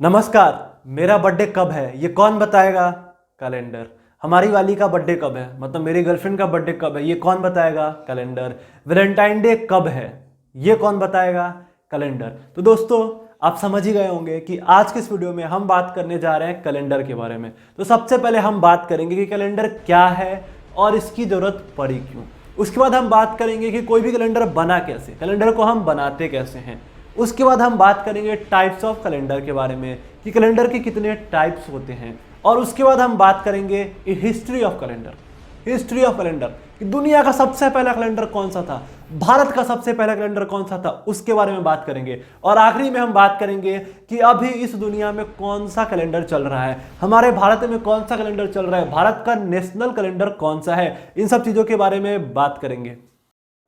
नमस्कार। मेरा बर्थडे कब है ये कौन बताएगा? कैलेंडर। हमारी वाली का बर्थडे कब है, मतलब मेरी गर्लफ्रेंड का बर्थडे कब है ये कौन बताएगा? कैलेंडर। वैलेंटाइन डे कब है ये कौन बताएगा? कैलेंडर। तो दोस्तों आप समझ ही गए होंगे कि आज के इस वीडियो में हम बात करने जा रहे हैं कैलेंडर के बारे में। तो सबसे पहले हम बात करेंगे कि कैलेंडर क्या है और इसकी जरूरत पड़ी क्यों। उसके बाद हम बात करेंगे कि कोई भी कैलेंडर बना कैसे, कैलेंडर को हम बनाते कैसे हैं। उसके बाद हम बात करेंगे टाइप्स ऑफ कैलेंडर के बारे में कि कैलेंडर के कितने टाइप्स होते हैं। और उसके बाद हम बात करेंगे history of calendar. History of calendar कि दुनिया का सबसे पहला कैलेंडर कौन सा था, भारत का सबसे पहला कैलेंडर कौन सा था, उसके बारे में बात करेंगे। और आखिरी में हम बात करेंगे कि अभी इस दुनिया में कौन सा कैलेंडर चल रहा है, हमारे भारत में कौन सा कैलेंडर चल रहा है, भारत का नेशनल कैलेंडर कौन सा है। इन सब चीजों के बारे में बात करेंगे।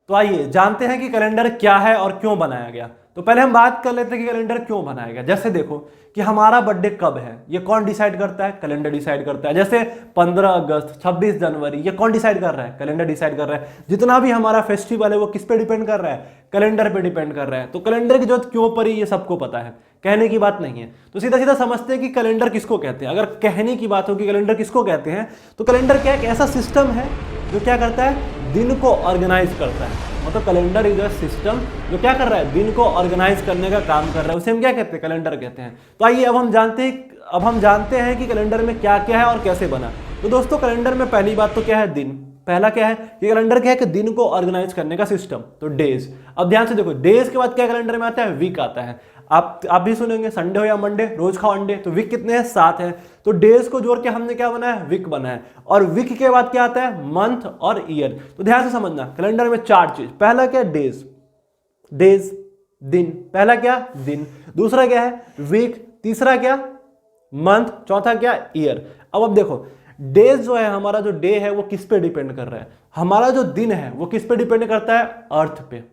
तो आइए जानते हैं कि कैलेंडर क्या है और क्यों बनाया गया। तो पहले हम बात कर लेते हैं कि कैलेंडर क्यों बनाया गया। जैसे देखो कि हमारा बर्थडे कब है ये कौन डिसाइड करता है? कैलेंडर डिसाइड करता है। जैसे 15 अगस्त, 26 जनवरी ये कौन डिसाइड कर रहा है? कैलेंडर डिसाइड कर रहा है। जितना भी हमारा फेस्टिवल है वो किस पे डिपेंड कर रहा है? कैलेंडर पे डिपेंड कर रहा है। तो कैलेंडर की जरूरत क्यों पड़ी ये सबको पता है, कहने की बात नहीं है। तो सीधा सीधा समझते हैं कि कैलेंडर किसको कहते हैं। अगर कहने की बात हो कि कैलेंडर किसको कहते हैं तो कैलेंडर क्या एक ऐसा सिस्टम है जो क्या करता है, दिन को ऑर्गेनाइज करता है। मतलब कैलेंडर इज अ सिस्टम जो क्या कर रहा है, दिन को ऑर्गेनाइज करने का काम कर रहा है। उसे हम क्या कहते हैं? कैलेंडर कहते हैं। तो आइए अब हम जानते हैं कि कैलेंडर में क्या क्या है और कैसे बना। तो दोस्तों कैलेंडर में पहली बात तो क्या है, दिन। पहला क्या है कि कैलेंडर क्या है कि दिन को ऑर्गेनाइज करने का सिस्टम। तो डेज। अब ध्यान से देखो, डेज के बाद क्या कैलेंडर में आता है? वीक आता है। आप भी सुनेंगे संडे हो या मंडे, रोज खाओ अंडे। तो वीक कितने हैं? 7 है। तो डेज को जोड़ के हमने क्या बनाया? वीक बनाया। और वीक के बाद क्या आता है? मंथ और ईयर। तो ध्यान से समझना, कैलेंडर में 4 चीज। पहला क्या? डेज। डेज दिन। पहला क्या? दिन। दूसरा क्या है? वीक। तीसरा क्या? मंथ। चौथा क्या? ईयर। अब देखो डेज जो है, हमारा जो डे है वो किस पे डिपेंड कर रहा है? हमारा जो दिन है वो किस पे डिपेंड करता है? अर्थ पे,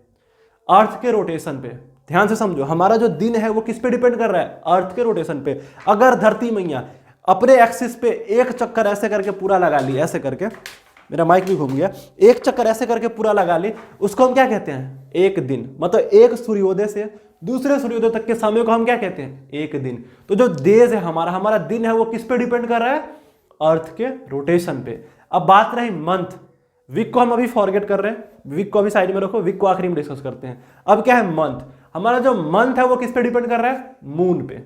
अर्थ के रोटेशन पे। ध्यान से समझो, हमारा जो दिन है वो किस पे डिपेंड कर रहा है? अर्थ के रोटेशन पे। अगर धरती मैया अपने एक्सिस पे एक चक्कर ऐसे करके पूरा लगा ली, ऐसे करके, मेरा माइक भी घूम गया, एक चक्कर ऐसे करके पूरा लगा ली, उसको हम क्या कहते हैं? एक दिन। मतलब एक सूर्योदय से दूसरे सूर्योदय तक के समय को हम क्या कहते हैं? एक दिन। तो जो डेज है हमारा दिन है वो किस पे डिपेंड कर रहा है? अर्थ के रोटेशन पे। अब बात रही मंथ। वीक को हम अभी फॉरगेट कर रहे हैं, वीक को अभी साइड में रखो, वीक को आखिरी में डिस्कस करते हैं। अब क्या है? मंथ। हमारा जो मंथ है वो किस पे डिपेंड कर रहा है? मून पे।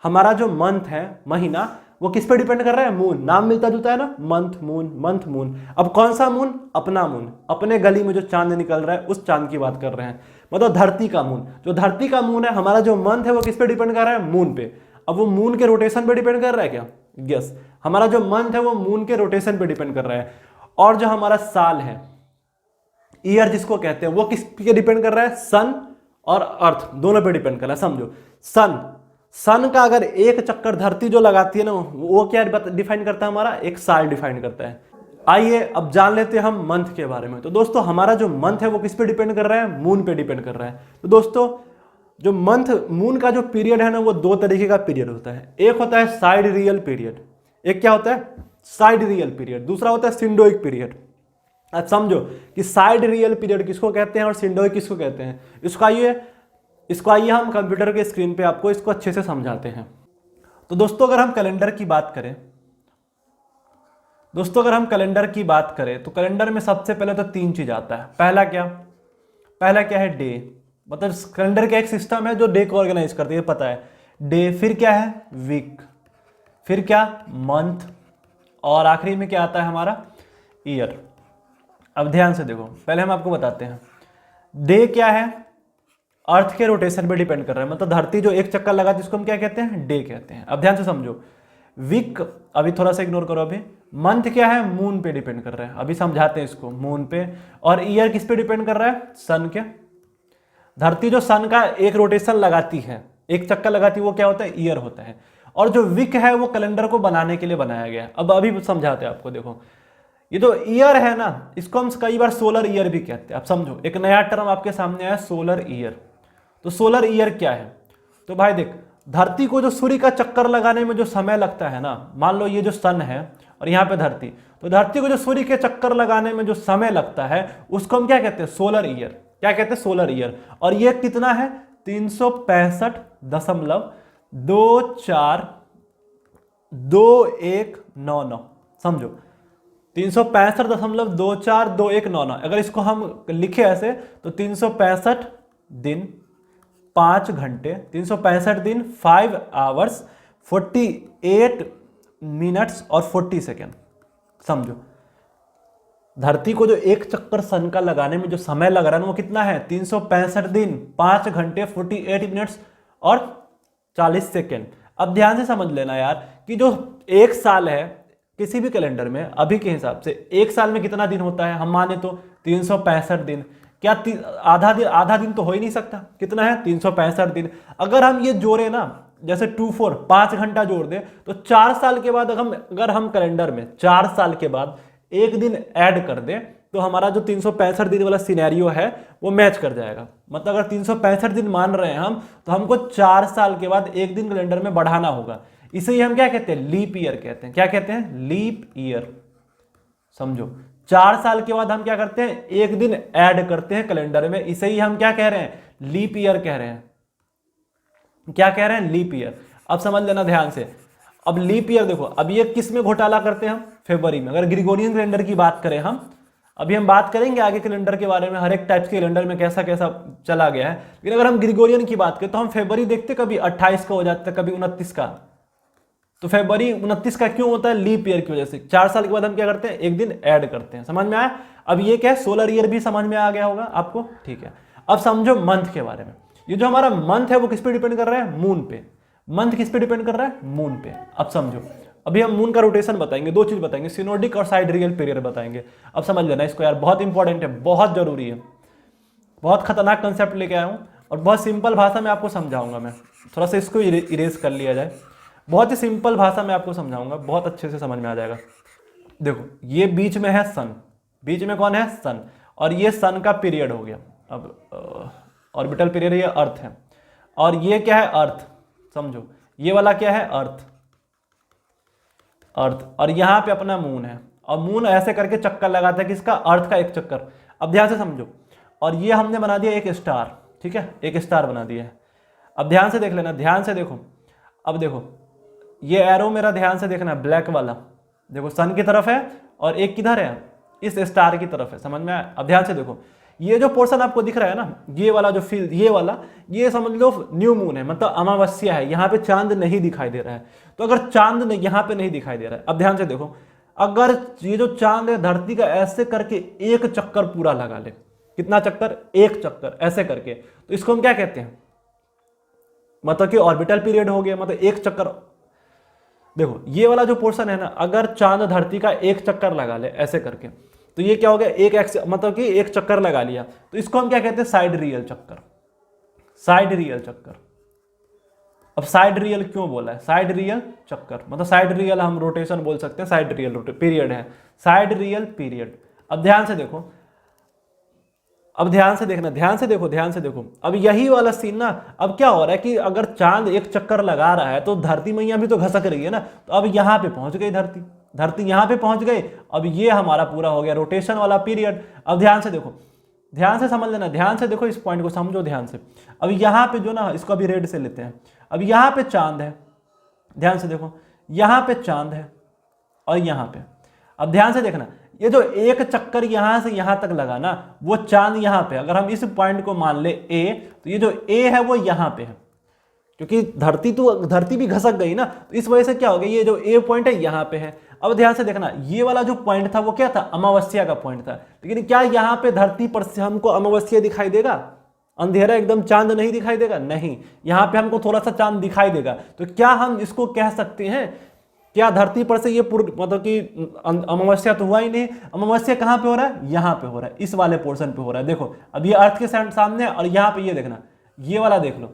हमारा जो मंथ है, महीना, वो किस पे डिपेंड कर रहा है? मून। नाम मिलता जुलता है ना, मंथ मून, मंथ मून। अब कौन सा मून? अपना मून। अपने गली में जो चांद निकल रहा है उस चांद की बात कर रहे हैं, मतलब धरती का मून। जो धरती का मून है, हमारा जो मंथ है वो किस पे डिपेंड कर रहा है? मून पे। अब वो मून के रोटेशन पे डिपेंड कर रहा है क्या? यस, हमारा जो मंथ है वो मून के रोटेशन पे डिपेंड कर रहा है। और जो हमारा साल है, ईयर जिसको कहते हैं, वो किस पे डिपेंड कर रहा है? सन और अर्थ दोनों पे डिपेंड कर रहा है। समझो, सन का अगर एक चक्कर धरती जो लगाती है ना, वो क्या डिफाइन करता है? हमारा एक साल डिफाइन करता है। आइए अब जान लेते हैं हम मंथ के बारे में। तो दोस्तों हमारा जो मंथ है वो किस पे डिपेंड कर रहा है? मून पे डिपेंड कर रहा है। तो दोस्तों जो मंथ मून का जो पीरियड है ना, वो 2 तरीके का पीरियड होता है। एक होता है साइड रियल पीरियड। एक क्या होता है? Side real period. दूसरा होता है सिंडोइक पीरियड। अब समझो कि साइड रियल पीरियड किसको कहते हैं और सिंडोइक किसको कहते हैं। इसको आइए हम कंप्यूटर के स्क्रीन पे आपको इसको अच्छे से समझाते हैं। तो दोस्तों अगर हम कैलेंडर की बात करें तो कैलेंडर में सबसे पहले तो 3 चीज आता है। पहला क्या है? डे। मतलब कैलेंडर का एक सिस्टम है जो डे को ऑर्गेनाइज करती है, पता है, डे। फिर क्या है? वीक। फिर क्या? मंथ। और आखिरी में क्या आता है हमारा? ईयर। अब ध्यान से देखो, पहले हम आपको बताते हैं डे क्या है। अर्थ के रोटेशन पे डिपेंड कर रहा है, मतलब धरती जो एक चक्कर लगाती है उसको हम क्या कहते हैं? डे कहते हैं। अब ध्यान से समझो, वीक अभी थोड़ा सा इग्नोर करो। अभी मंथ क्या है? मून पे डिपेंड कर रहा है, अभी समझाते हैं इसको, मून पे। और ईयर किस पे डिपेंड कर रहा है? सन के। धरती जो सन का एक रोटेशन लगाती है, एक चक्कर लगाती है, वो क्या होता है? ईयर होता है। और जो वीक है वो कैलेंडर को बनाने के लिए बनाया गया है। अब अभी समझाते हैं आपको। देखो ये जो ईयर है ना, इसको हम कई बार सोलर ईयर भी कहते हैं। आप समझो, एक नया टर्म आपके सामने आया, सोलर ईयर। तो सोलर ईयर क्या है? तो भाई देख, धरती को जो सूर्य का चक्कर लगाने में जो समय लगता है ना, मान लो ये जो सन है और यहाँ पे धरती, तो धरती को जो सूर्य के चक्कर लगाने में जो समय लगता है उसको हम क्या कहते हैं? Solar year. क्या कहते हैं? Solar year. और ये कितना है? 365 2421999, समझो 365.242199। अगर इसको हम लिखे ऐसे तो 365 दिन 5 घंटे, 365 दिन 5 आवर्स 48 मिनट्स और 40 सेकेंड। समझो धरती को जो एक चक्कर सन का लगाने में जो समय लग रहा है वो कितना है, 365 दिन 5 घंटे 48 मिनट्स और 40 सेकेंड। अब ध्यान से समझ लेना यार कि जो एक साल है किसी भी कैलेंडर में अभी के हिसाब से एक साल में कितना दिन होता है, हम माने तो 365 दिन। क्या आधा दिन तो हो ही नहीं सकता, कितना है 365 दिन। अगर हम ये जोड़े ना जैसे 2 4 5 घंटा जोड़ दें तो 4 साल के बाद अगर हम कैलेंडर में 4 साल के बाद एक दिन ऐड कर दें तो हमारा जो 365 दिन वाला सिनेरियो है वो मैच कर जाएगा। मतलब अगर 365 दिन मान रहे हैं हम तो हमको 4 साल के बाद एक दिन कैलेंडर में बढ़ाना होगा। इसे ही हम क्या कहते हैं, लीप ईयर कहते हैं। क्या कहते हैं, लीप ईयर। समझो 4 साल के बाद हम क्या करते हैं, एक दिन ऐड करते हैं कैलेंडर में, इसे ही हम क्या कह रहे हैं, लीप ईयर कह रहे हैं। क्या कह रहे हैं, लीप ईयर। अब समझ लेना ध्यान से। अब लीप ईयर देखो, अब ये किस में घोटाला करते हैं हम, फरवरी में। अगर ग्रिगोरियन कैलेंडर की बात करें हम, अभी हम बात करेंगे आगे कैलेंडर के बारे में, हर एक टाइप के कैलेंडर में कैसा कैसा चला गया है। लेकिन अगर हम ग्रिगोरियन की बात करें तो हम फरवरी देखते कभी 28 का हो जाता है, कभी 29 का। तो फरवरी 29 का क्यों होता है, लीप ईयर की वजह से। 4 साल के बाद हम क्या करते हैं, एक दिन ऐड करते हैं। समझ में आया। अब ये क्या है, सोलर ईयर भी समझ में आ गया होगा आपको, ठीक है। अब समझो मंथ के बारे में। ये जो हमारा मंथ है वो किस पे डिपेंड कर रहा है, मून पे। मंथ किस पे डिपेंड कर रहा है, मून पे। अब समझो अभी हम मून का रोटेशन बताएंगे, दो चीज बताएंगे, सिनोडिक और साइडरियल पीरियड बताएंगे। अब समझ लेना इसको यार, बहुत इंपॉर्टेंट है, बहुत जरूरी है। बहुत खतरनाक कंसेप्ट लेके आया हूं और बहुत सिंपल भाषा में आपको समझाऊंगा मैं। थोड़ा सा इसको इरेज कर लिया जाए, बहुत ही सिंपल भाषा में आपको समझाऊंगा, बहुत अच्छे से समझ में आ जाएगा। देखो ये बीच में है सन, बीच में कौन है, सन, और ये सन का पीरियड हो गया। अब ऑर्बिटल पीरियड ये अर्थ है, और ये क्या है, अर्थ। समझो ये वाला क्या है, अर्थ, अर्थ, और यहां पे अपना मून है। और मून ऐसे करके चक्कर लगाता है किसका, अर्थ का एक चक्कर। अब ध्यान से समझो, और ये हमने बना दिया एक स्टार, ठीक है, एक स्टार बना दिया है। अब ध्यान से देख लेना, ध्यान से देखो। अब देखो ये एरो मेरा ध्यान से देखना, ब्लैक वाला देखो सन की तरफ है और एक किधर है, इस स्टार की तरफ है। समझ में आया। अब ध्यान से देखो, ये जो पोर्शन आपको दिख रहा है ना, ये वाला जो फील्ड, ये वाला, ये समझ लो न्यू मून है, मतलब अमावस्या है। यहाँ पे चांद नहीं दिखाई दे रहा है। तो अगर चांद यहाँ पे नहीं दिखाई दे रहा है, अब ध्यान से देखो, अगर ये जो चांद है धरती का ऐसे करके एक चक्कर पूरा लगा ले, कितना चक्कर, एक चक्कर ऐसे करके, तो इसको हम क्या कहते हैं, मतलब कि ऑर्बिटल पीरियड हो गया। मतलब एक चक्कर, देखो ये वाला जो पोर्शन है ना, अगर चांद धरती का एक चक्कर लगा ले ऐसे करके, तो ये क्या हो गया, एक एक्स, मतलब कि एक चक्कर लगा लिया, तो इसको हम क्या कहते हैं, साइड रियल चक्कर, साइड रियल चक्कर। अब साइड रियल क्यों बोला है, साइड रियल चक्कर, मतलब साइड रियल हम रोटेशन बोल सकते हैं, साइड रियल पीरियड है, साइड रियल पीरियड। अब ध्यान से देखो, अब ध्यान से देखना, ध्यान से देखो, ध्यान से देखो। अब यही वाला सीन ना, अब क्या हो रहा है कि अगर चांद एक चक्कर लगा रहा है तो धरती मैया भी तो घसक रही है ना, तो अब यहां पे पहुंच गई धरती, धरती यहां पे पहुंच गई। अब ये हमारा पूरा हो गया रोटेशन वाला पीरियड। अब ध्यान से देखो, ध्यान से समझ लेना, ध्यान से देखो, इस पॉइंट को समझो ध्यान से। अब यहां पे जो ना, इसको अभी रेड से लेते हैं। अब यहां पे चांद है, ध्यान से देखो, यहां पे चांद है और यहां पे। अब ध्यान से देखना, ये जो एक चक्कर यहां से यहां तक लगा ना, वो चांद यहां पे, अगर हम इस पॉइंट को मान ले ए, तो ये जो ए है वो यहां पे है, क्योंकि धरती भी घसक गई ना, तो इस वजह से क्या हो गया, ये जो ए पॉइंट है यहां पे है। अब ध्यान से देखना, ये वाला जो पॉइंट था वो क्या था, अमावस्या का पॉइंट था। लेकिन क्या यहां पे धरती पर से हमको अमावस्या दिखाई देगा, अंधेरा एकदम चांद नहीं दिखाई देगा, नहीं, यहां पे हमको थोड़ा सा चांद दिखाई देगा। तो क्या हम इसको कह सकते हैं, क्या धरती पर से ये पूर्ण, मतलब कि अमावस्या तो हुआ ही नहीं। अमावस्या कहां पे हो रहा है, यहां पे हो रहा है, इस वाले पोर्शन पे हो रहा है। देखो अब ये अर्थ के सामने है, और यहां पे ये देखना, ये वाला देख लो,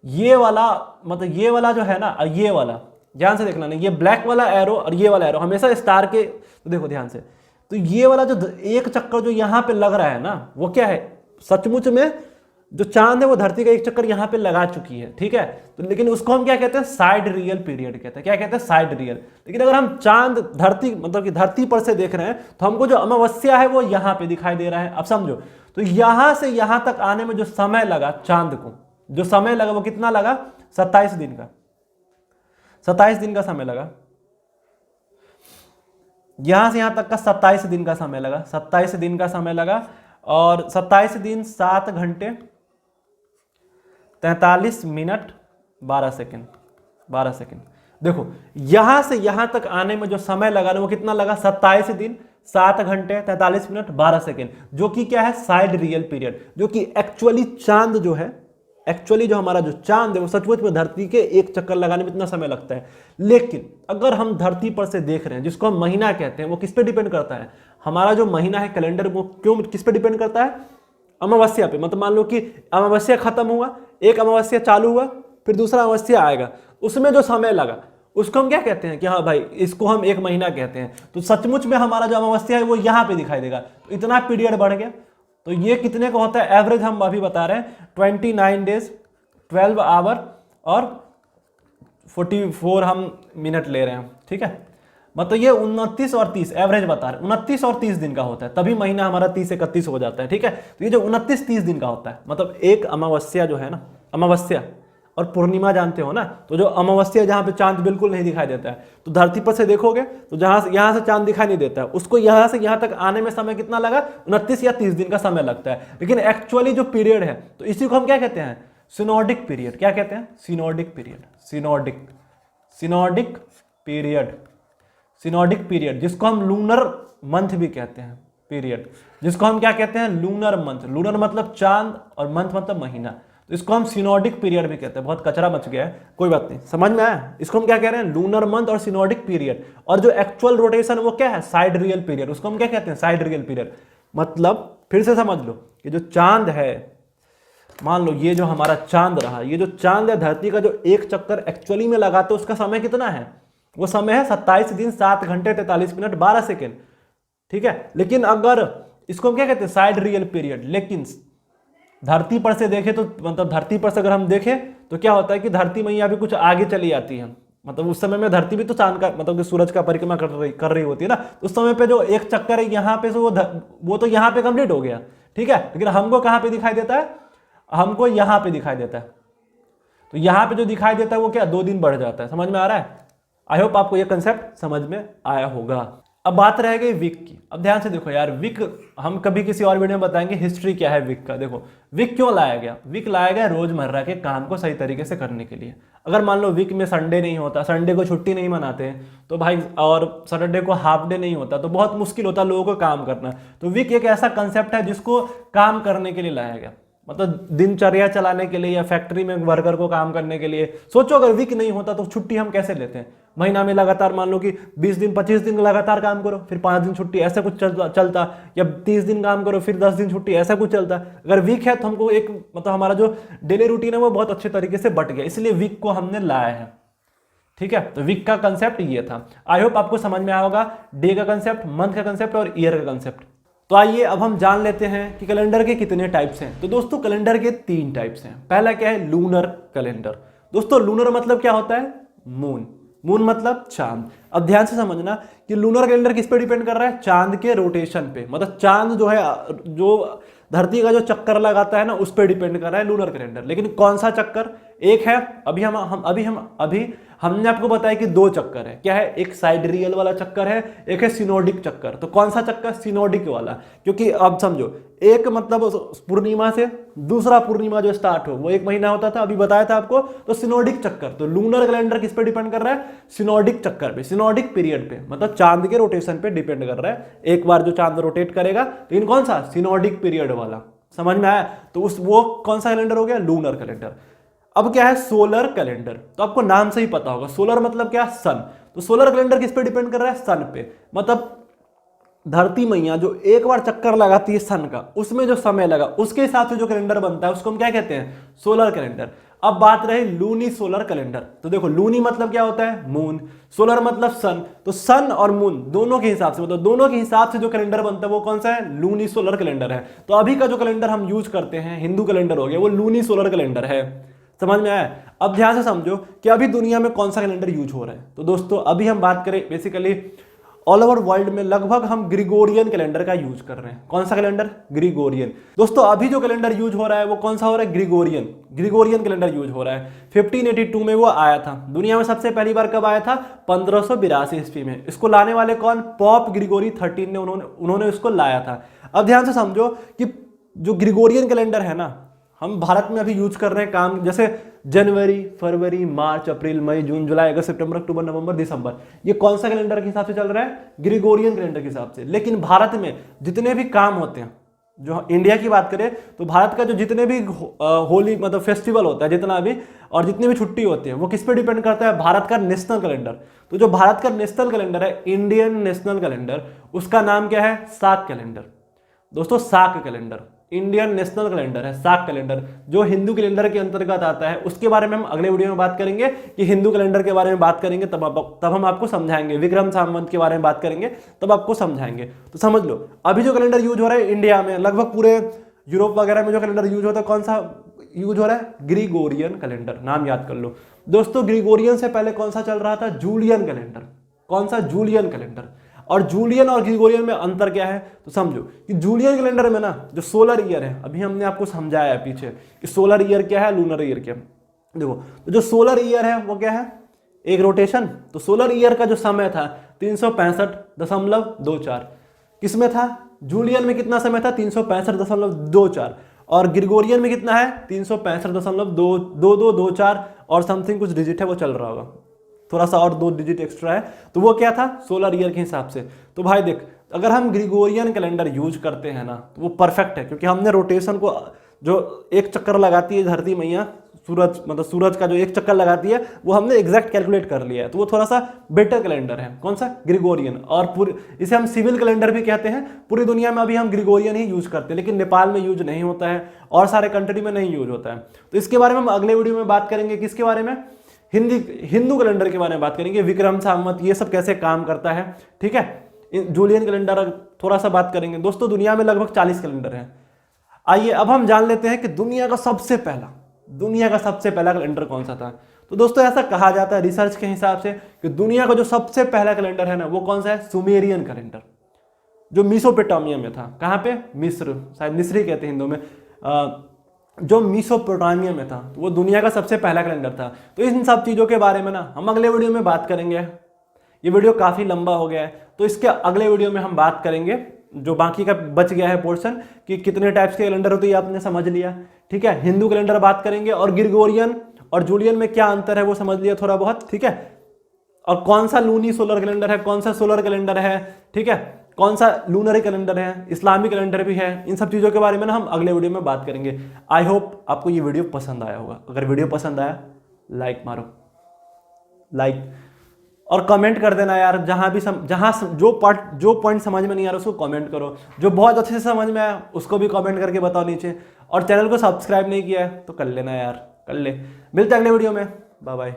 ये वाला, मतलब ये वाला जो है ना, ये वाला ध्यान से देखना, नहीं ये ब्लैक वाला एरो और ये वाला एरो हमेशा स्टार के, तो देखो ध्यान से, तो ये वाला जो एक चक्कर जो यहां पे लग रहा है ना, वो क्या है, सचमुच में जो चांद है वो धरती का एक चक्कर यहां पे लगा चुकी है, ठीक है। तो लेकिन उसको हम क्या कहते हैं, साइड रियल पीरियड कहते हैं। क्या कहते हैं, साइड रियल। लेकिन अगर हम चांद धरती, मतलब कि धरती पर से देख रहे हैं, तो हमको जो अमावस्या है वो यहां पे दिखाई दे रहा है। अब समझो, तो यहां से यहां तक आने में जो समय लगा चांद को, जो समय लगा वो कितना लगा, 27 दिन का। 27 दिन का समय लगा, यहां से यहां तक का 27 दिन का समय लगा, 27 दिन का समय लगा, और 27 दिन 7 घंटे 43 मिनट 12 सेकेंड, 12 सेकेंड। देखो यहां से यहां तक आने में जो समय लगा ना वो कितना लगा, 27 दिन 7 घंटे 43 मिनट 12 सेकेंड, जो कि क्या है, साइड रियल पीरियड, जो कि एक्चुअली चांद जो है, एक्चुअली जो हमारा जो चांद है वो सचमुच में धरती के एक चक्कर लगाने में इतना समय लगता है। लेकिन अगर हम धरती पर से देख रहे हैं, जिसको हम महीना कहते हैं, वो किस पे डिपेंड करता है, हमारा जो महीना है कैलेंडर, वो क्यों किस पे डिपेंड करता है, अमावस्या पे। मतलब मान लो कि अमावस्या खत्म हुआ, एक अमावस्या चालू हुआ, फिर दूसरा अमावस्या आएगा, उसमें जो समय लगा उसको हम क्या कहते हैं कि हाँ भाई इसको हम एक महीना कहते हैं। तो सचमुच में हमारा जो अमावस्या है वो यहाँ पे दिखाई देगा, तो इतना पीरियड बढ़ गया। तो ये कितने का होता है, एवरेज हम अभी बता रहे हैं 29 डेज 12 आवर और 44 हम मिनट ले रहे हैं, ठीक है। मतलब ये 29 और 30 एवरेज बता रहे हैं, 29 और 30 दिन का होता है, तभी महीना हमारा 30-31 हो जाता है, ठीक है। तो ये जो 29-30 दिन का होता है, मतलब एक अमावस्या जो है ना, अमावस्या और पूर्णिमा जानते हो ना, तो जो अमावस्या जहाँ पे चांद बिल्कुल नहीं दिखाई देता है, तो धरती पर से देखोगे तो जहाँ से यहाँ से चांद दिखाई नहीं देता है, उसको यहाँ से यहाँ तक आने में समय कितना लगा, 29 या 30 दिन का समय लगता है। लेकिन एक्चुअली जो पीरियड है, तो इसी को हम क्या कहते हैं, सिनोडिक पीरियड। क्या कहते हैं, synodic period, synodic, synodic period, synodic period, जिसको हम लूनर मंथ भी कहते हैं, पीरियड, जिसको हम क्या कहते हैं, लूनर मंथ। लूनर मतलब चांद और मंथ मतलब महीना, तो इसको हम सिनोडिक पीरियड भी कहते हैं। बहुत कचरा मच गया है, कोई बात नहीं, समझ में आया। इसको हम क्या कह रहे हैं, लूनर मंथ और सिनोडिक पीरियड। और जो एक्चुअल रोटेशन वो क्या है, साइड रियल पीरियड, उसको हम क्या कहते हैं, साइड रियल पीरियड। मतलब फिर से समझ लो कि जो चांद है, मान लो ये जो हमारा चांद रहा, ये जो चांद है धरती का जो एक चक्कर एक्चुअली में लगाते उसका समय कितना है, वो समय है 27 दिन 7 घंटे 43 मिनट 12 सेकेंड, ठीक है। लेकिन अगर इसको हम क्या कहते हैं, साइड रियल पीरियड। लेकिन धरती पर से देखें तो, मतलब धरती पर से अगर हम देखें तो क्या होता है कि धरती मैया भी कुछ आगे चली जाती है। मतलब उस समय में धरती भी तो चांद का, मतलब कि सूरज का परिक्रमा कर रही होती है ना, उस समय पे जो एक चक्कर है यहाँ पे से वो तो यहाँ पे कंप्लीट हो गया, ठीक है। लेकिन हमको कहाँ पे दिखाई देता है, हमको यहाँ पे दिखाई देता है। तो यहाँ पे जो दिखाई देता है वो क्या, 2 दिन बढ़ जाता है। समझ में आ रहा है, आई होप आपको ये कंसेप्ट समझ में आया होगा। अब बात रह गई वीक की। अब ध्यान से देखो यार, वीक हम कभी किसी और वीडियो में बताएंगे हिस्ट्री क्या है वीक का। देखो वीक क्यों लाया गया, वीक लाया गया रोजमर्रा के काम को सही तरीके से करने के लिए। अगर मान लो वीक में संडे नहीं होता, संडे को छुट्टी नहीं मनाते तो भाई, और सैटरडे को हाफ डे नहीं होता तो बहुत मुश्किल होता लोगों को काम करना। तो वीक एक ऐसा कंसेप्ट है जिसको काम करने के लिए लाया गया, मतलब दिनचर्या चलाने के लिए या फैक्ट्री में वर्कर को काम करने के लिए। सोचो अगर वीक नहीं होता तो छुट्टी हम कैसे लेते हैं, महीना में लगातार मान लो कि 20 दिन 25 दिन लगातार काम करो, फिर 5 दिन छुट्टी, ऐसा कुछ चलता, या 30 दिन काम करो फिर 10 दिन छुट्टी, ऐसा कुछ चलता। अगर वीक है तो हमको एक, मतलब हमारा जो डेली रूटीन है वो बहुत अच्छे तरीके से बट गया, इसलिए वीक को हमने लाया है, ठीक है। तो वीक का कंसेप्ट ये था। आई होप आपको समझ में आया होगा, डे का कंसेप्ट, मंथ का कंसेप्ट और ईयर का कंसेप्ट। तो आइए अब हम जान लेते हैं कि कैलेंडर के कितने टाइप्स हैं। तो दोस्तों कैलेंडर के 3 टाइप्स हैं। पहला क्या है, लूनर कैलेंडर। दोस्तों लूनर मतलब क्या होता है, मून, मून मतलब चांद। अब ध्यान से समझना कि लूनर कैलेंडर किस पे डिपेंड कर रहा है, चांद के रोटेशन पे। मतलब चांद जो है, जो धरती का जो चक्कर लगाता है ना, उस पर डिपेंड कर रहा है लूनर कैलेंडर। लेकिन कौन सा चक्कर, एक है अभी हमने आपको बताया कि 2 चक्कर है। क्या है, एक साइड रियल वाला चक्कर है, एक है सिनोडिक चक्कर। तो कौन सा चक्कर, सिनोडिक वाला, क्योंकि अब समझो एक मतलब पूर्णिमा से दूसरा पूर्णिमा जो स्टार्ट हो वो 1 महीना होता था, अभी बताया था आपको। तो सिनोडिक चक्कर, तो लूनर कैलेंडर किस पे डिपेंड कर रहा है, सिनोडिक चक्कर पे, सिनोडिक पीरियड पे, मतलब चांद के रोटेशन पे डिपेंड कर रहा है। एक बार जो चांद रोटेट करेगा, लेकिन कौन सा, सिनोडिक पीरियड वाला। समझ में आया, तो वो कौन सा कैलेंडर हो गया, लूनर कैलेंडर। अब क्या है, सोलर कैलेंडर। तो आपको नाम से ही पता होगा, सोलर मतलब क्या, सन। तो सोलर कैलेंडर किस पे डिपेंड कर रहा है, सन पे। मतलब धरती मैया जो एक बार चक्कर लगाती है सन का, उसमें जो समय लगा उसके हिसाब से जो कैलेंडर बनता है उसको हम क्या कहते हैं, सोलर कैलेंडर। अब बात रही लूनी सोलर कैलेंडर। तो देखो लूनी मतलब क्या होता है, मून, सोलर मतलब सन। तो सन और मून दोनों के हिसाब से, मतलब दोनों के हिसाब से जो कैलेंडर बनता है वो कौन सा है, लूनी सोलर कैलेंडर है। तो अभी का जो कैलेंडर हम यूज करते हैं, हिंदू कैलेंडर हो गया, वो लूनी सोलर कैलेंडर है। समझ में आया। अब ध्यान से समझो कि अभी दुनिया में कौन सा कैलेंडर यूज हो रहा है। तो दोस्तों अभी हम बात करें बेसिकली ऑल ओवर वर्ल्ड में लगभग हम ग्रिगोरियन कैलेंडर का यूज कर रहे हैं। कौन सा कैलेंडर? ग्रिगोरियन। दोस्तों अभी जो कैलेंडर यूज हो रहा है वो कौन सा हो रहा है? ग्रिगोरियन कैलेंडर यूज हो रहा है। 1582 में वो आया था। दुनिया में सबसे पहली बार कब आया था? 1582 ईस्वी में। इसको लाने वाले कौन? पॉप ग्रिगोरी 13 ने उन्होंने इसको लाया था। अब ध्यान से समझो कि जो ग्रिगोरियन कैलेंडर है ना, हम भारत में अभी यूज कर रहे हैं काम, जैसे जनवरी, फरवरी, मार्च, अप्रैल, मई, जून, जुलाई, अगस्त, सितंबर, अक्टूबर, नवंबर, दिसंबर, ये कौन सा कैलेंडर के हिसाब से चल रहा है? ग्रिगोरियन कैलेंडर के हिसाब से। लेकिन भारत में जितने भी काम होते हैं, जो इंडिया की बात करें तो भारत का जो जितने भी होली मतलब फेस्टिवल होता है जितना भी, और जितनी भी छुट्टी होती है, वो किस पे डिपेंड करता है? भारत का नेशनल कैलेंडर। तो जो भारत का नेशनल कैलेंडर है, इंडियन नेशनल कैलेंडर, उसका नाम क्या है? साक कैलेंडर। दोस्तों साक कैलेंडर इंडियन नेशनल कैलेंडर है, साक कैलेंडर, जो हिंदू कैलेंडर के अंतर्गत आता है। उसके बारे में हम अगले वीडियो में बात करेंगे कि हिंदू कैलेंडर के बारे में बात करेंगे, तब हम आपको समझाएंगे। विक्रम संवत के बारे में बात करेंगे तब आपको समझाएंगे। तो समझ लो अभी जो कैलेंडर यूज हो रहा है इंडिया में, लगभग पूरे यूरोप वगैरह में जो कैलेंडर यूज होता है, कौन सा यूज हो रहा है? Gregorian calendar. नाम याद कर लो दोस्तों। ग्रिगोरियन से पहले कौन सा चल रहा था? Julian calendar. कौन सा? Julian calendar. और जूलियन और ग्रिगोरियन में अंतर क्या है? तो समझो कि जूलियन कैलेंडर में ना जो सोलर ईयर है, अभी हमने आपको समझाया है पीछे कि सोलर ईयर क्या है, लूनर ईयर क्या है। देखो तो जो सोलर ईयर है वो क्या है? एक रोटेशन। तो सोलर ईयर का जो समय था 365.24। किसमें था? जूलियन में कितना समय था? 365.24। और ग्रिगोरियन में कितना है? 365.2224 और समथिंग कुछ डिजिट है वो चल रहा होगा, थोड़ा सा और 2 डिजिट एक्स्ट्रा है। तो वो क्या था? सोलर ईयर के हिसाब से। तो भाई देख, अगर हम ग्रिगोरियन कैलेंडर यूज करते हैं ना तो वो परफेक्ट है, क्योंकि हमने रोटेशन को, जो एक चक्कर लगाती है धरती मैया, सूरज मतलब सूरज का जो एक चक्कर लगाती है, वो हमने एग्जैक्ट कैलकुलेट कर लिया है। तो वो थोड़ा सा बेटर कैलेंडर है। कौन सा? ग्रिगोरियन। और इसे हम सिविल कैलेंडर भी कहते हैं। पूरी दुनिया में अभी हम ग्रिगोरियन ही यूज करते हैं, लेकिन नेपाल में यूज नहीं होता है और सारे कंट्री में नहीं यूज होता है। तो इसके बारे में हम अगले वीडियो में बात करेंगे। किसके बारे में? हिंदू कैलेंडर के बारे में बात करेंगे। विक्रम संवत ये सब कैसे काम करता है, ठीक है। जूलियन कैलेंडर थोड़ा सा बात करेंगे। दोस्तों दुनिया में लगभग 40 कैलेंडर हैं। आइए अब हम जान लेते हैं कि दुनिया का सबसे पहला कैलेंडर कौन सा था। तो दोस्तों ऐसा कहा जाता है रिसर्च के हिसाब से कि दुनिया का जो सबसे पहला कैलेंडर है ना, वो कौन सा है? सुमेरियन कैलेंडर, जो मेसोपोटामिया में था। कहाँ पे? मिस्र, शायद मिस्री कहते हैं हिंदू में। जो मेसोपोटामिया में था, तो वो दुनिया का सबसे पहला कैलेंडर था। तो इन सब चीज़ों के बारे में ना हम अगले वीडियो में बात करेंगे। ये वीडियो काफ़ी लंबा हो गया है, तो इसके अगले वीडियो में हम बात करेंगे। जो बाकी का बच गया है पोर्शन कि कितने टाइप्स के कैलेंडर होते हैं, ये आपने समझ लिया, ठीक है। हिंदू कैलेंडर बात करेंगे, और ग्रिगोरियन और जूलियन में क्या अंतर है वो समझ लिया थोड़ा बहुत, ठीक है। और कौन सा लूनी सोलर कैलेंडर है, कौन सा सोलर कैलेंडर है, ठीक है, कौन सा लूनरी कैलेंडर है, इस्लामिक कैलेंडर भी है। इन सब चीज़ों के बारे में ना हम अगले वीडियो में बात करेंगे। आई होप आपको ये वीडियो पसंद आया होगा। अगर वीडियो पसंद आया लाइक मारो, लाइक, और कमेंट कर देना यार। जहाँ भी जो पॉइंट समझ में नहीं आ रहा उसको कमेंट करो, जो बहुत अच्छे से समझ में आया उसको भी कमेंट करके बताओ नीचे। और चैनल को सब्सक्राइब नहीं किया है तो कर लेना यार, कर ले। मिलते हैं अगले वीडियो में। Bye bye.